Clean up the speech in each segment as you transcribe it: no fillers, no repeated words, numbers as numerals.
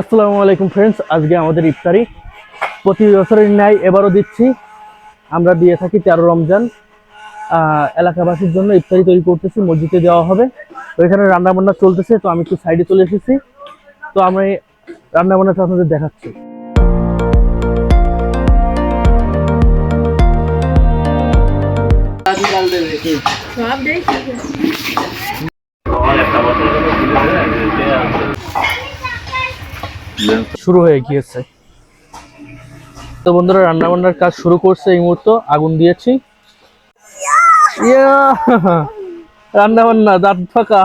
আসসালামু আলাইকুম ফ্রেন্ডস, আজকে আমাদের ইফতারি প্রতি বছরের ন্যায় এবারও দিচ্ছি। আমরা দিয়ে থাকি 13 রমজান। এলাকাবাসীর জন্য ইফতারি তৈরি করতেছি, মসজিদে দেওয়া হবে। তো এখানে রান্না বান্না চলতেছে, তো আমি একটু সাইডে চলে এসেছি। তো আমি রান্না বান্নাটা আপনাদের দেখাচ্ছি। শুরু হয়ে গিয়েছে। তো বন্ধুরা রান্না বান্নার কাজ শুরু করছে। এই মুহূর্তে আগুন দিয়েছি। রান্না বান্না দাঁত ফাঁকা।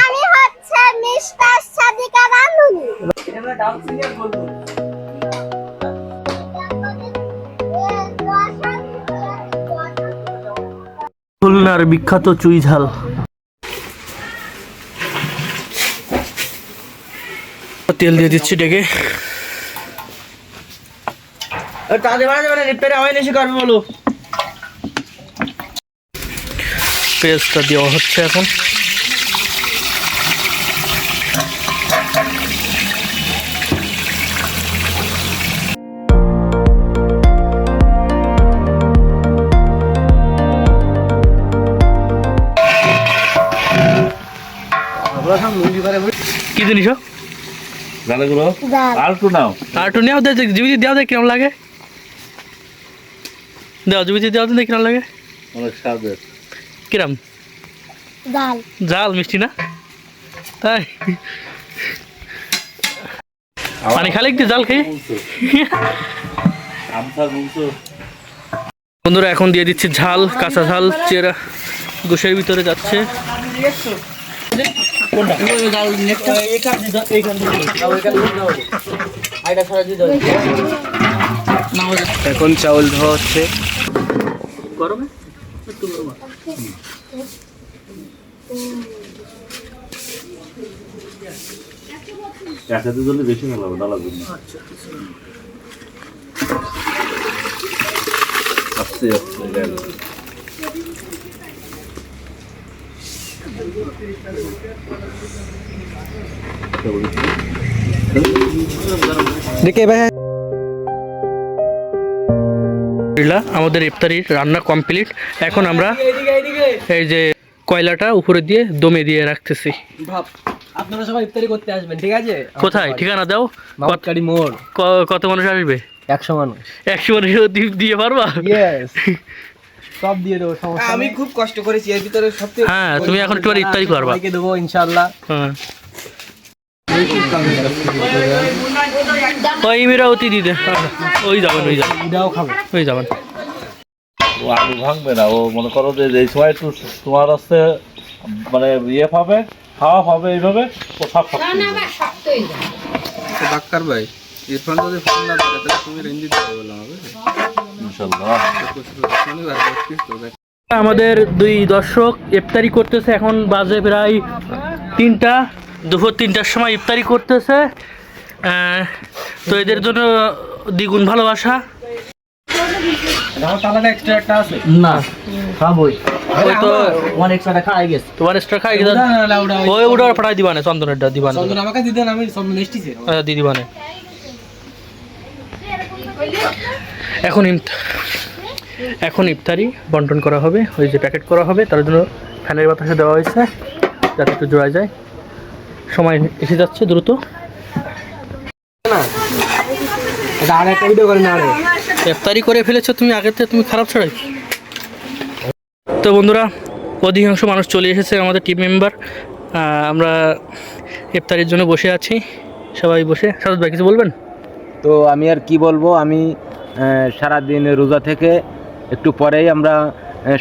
আমি হচ্ছে মিস্টার সাদিকা রানুনি। খুলনার বিখ্যাত চুই ঝাল। তেল দিয়ে দিচ্ছি ডেকে। পেঁয়াজটা দেওয়া হচ্ছে এখন। কি জিনিস দেওয়া কিরম লাগে? দেওয়া জুবিতে দেওয়া কিরম লাগে? অনেক স্বাদের। কিরম ডাল ঝাল মিষ্টি না? তাই পানি খালে একটু জাল খেয়ে। বন্ধুরা এখন দিয়ে দিচ্ছি ঝাল, কাঁচা ঝাল চেরা গোশের ভিতরে যাচ্ছে। এখন চাউল ধোয়া হচ্ছে। গরমে একসাথে জন্য বেশি ভালো হবে, ডালার জন্য। আস্তে আস্তে দেখে ভাই আমাদের ইফতারির রান্না কমপ্লিট। এখন আমরা এই যে কয়লাটা উপরে দিয়ে দমে দিয়ে রাখতেছি। আপনারা সবাই ইফতারি করতে আসবেন, ঠিক আছে? কোথায় ঠিকানা দাও? মাউকারি মোড়। কত মানুষ আসবে? 100 মানুষ। 100 মানুষ দিয়ে পারবা? ইয়েস, সব দিয়ে দেবো, সমস্যা আমি খুব কষ্ট করেছি এর ভিতরে সবথেকে। হ্যাঁ, তুমি এখন একটু ইফতারি করবা। সবাইকে দেবো ইনশাআল্লাহ। হ্যাঁ, ওই মিরাওতি দিতে ওই যাবেন এটাও খাবে, ওই যাবেন। ও আলু ভাঙবে না। ও মনে করো যে এই সময় একটু তোমার হচ্ছে মানে ইয়ে পাবে, খাওয়া পাবে, এইভাবে ও সব ডাক্তার ভাই ইরফান যদি ফোন না করে তাহলে তুমি রেঞ্জি দিতে বললাম হবে ইনশাআল্লাহ। আমাদের দুই দর্শক ইফতারি করতেছে। এখন বাজে প্রায় 3টা, দুপুর 3টার সময় ইফতারি করতেছে। তো এদের জন্য দ্বিগুণ ভালোবাসা। না খাবোই। ওই তো ওয়ান এক্সট্রা খাই গেছে। তোমার এক্সট্রা খাই গেছে। ওই উড়া পাঠাই দিবানে, চন্দনেরটা দিবানে। চন্দন আমাকে দিতেন, আমি চন্দন এসেছি। দি দিবানে। এখন ইফতারি বন্টন করা হবে। ওই যে প্যাকেট করা হবে, তার জন্য ফ্যানের বাতাসে দেওয়া হয়েছে যাতে একটু জোড়া যায়। সময় এসে যাচ্ছে দ্রুত। আর একটা ভিডিও করে না, আরে ইফতারি করে ফেলেছো তুমি, আগের থেকে তুমি খারাপ ছড়াই। তো বন্ধুরা অধিকাংশ মানুষ চলে এসেছে, আমাদের টিম মেম্বার। আমরা ইফতারির জন্য বসে আছি, সবাই বসে। সারদ ভাই কিছু বলবেন? তো আমি আর কি বলবো, আমি সারাদিন রোজা থেকে একটু পরেই আমরা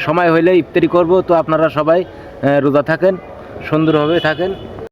সময় হইলে ইফতারি করব। তো আপনারা সবাই রোজা থাকেন, সুন্দরভাবে থাকেন।